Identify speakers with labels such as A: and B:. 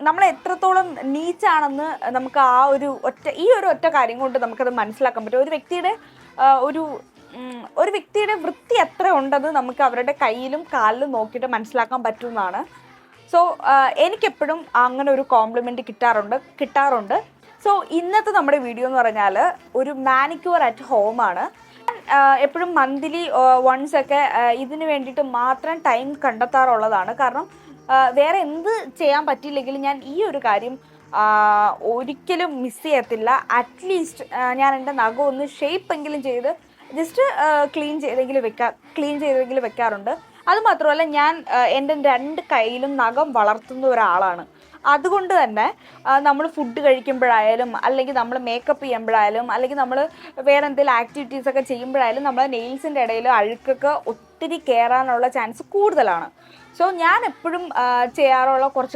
A: നമ്മൾ എത്രത്തോളം നീച്ചാണെന്ന് നമുക്ക് ഈ ഒരു ഒറ്റ കാര്യം കൊണ്ട് നമുക്കത് മനസ്സിലാക്കാൻ പറ്റും. ഒരു വ്യക്തിയുടെ വൃത്തി എത്ര ഉണ്ടെന്ന് നമുക്ക് അവരുടെ കയ്യിലും കാലിലും നോക്കിയിട്ട് മനസ്സിലാക്കാൻ പറ്റുന്നതാണ്. സോ എനിക്കെപ്പോഴും അങ്ങനെ ഒരു കോംപ്ലിമെൻറ്റ് കിട്ടാറുണ്ട്. സോ ഇന്നത്തെ നമ്മുടെ വീഡിയോ എന്ന് പറഞ്ഞാൽ ഒരു മാനിക്യൂർ അറ്റ് ഹോമാണ്. എപ്പോഴും മന്ത്ലി വൺസ് ഒക്കെ ഇതിന് വേണ്ടിയിട്ട് മാത്രം ടൈം കണ്ടെത്താറുള്ളതാണ്. കാരണം വേറെ എന്ത് ചെയ്യാൻ പറ്റിയില്ലെങ്കിലും ഞാൻ ഈ ഒരു കാര്യം ഒരിക്കലും മിസ് ചെയ്യത്തില്ല. അറ്റ്ലീസ്റ്റ് ഞാൻ എൻ്റെ നഖം ഒന്ന് ഷേപ്പെങ്കിലും ചെയ്ത് ജസ്റ്റ് ക്ലീൻ ചെയ്തെങ്കിലും വെക്കാറുണ്ട്. അതുമാത്രമല്ല ഞാൻ എൻ്റെ 2 കൈയിലും നഖം വളർത്തുന്ന ഒരാളാണ്. അതുകൊണ്ട് തന്നെ നമ്മൾ ഫുഡ് കഴിക്കുമ്പോഴായാലും അല്ലെങ്കിൽ നമ്മൾ മേക്കപ്പ് ചെയ്യുമ്പോഴായാലും അല്ലെങ്കിൽ നമ്മൾ വേറെ എന്തെങ്കിലും ആക്ടിവിറ്റീസൊക്കെ ചെയ്യുമ്പോഴായാലും നമ്മളെ നെയിൽസിൻ്റെ ഇടയിൽ അഴുക്കൊക്കെ ഒത്തിരി കയറാനുള്ള ചാൻസ് കൂടുതലാണ്. സോ ഞാൻ എപ്പോഴും ചെയ്യാറുള്ള കുറച്ച്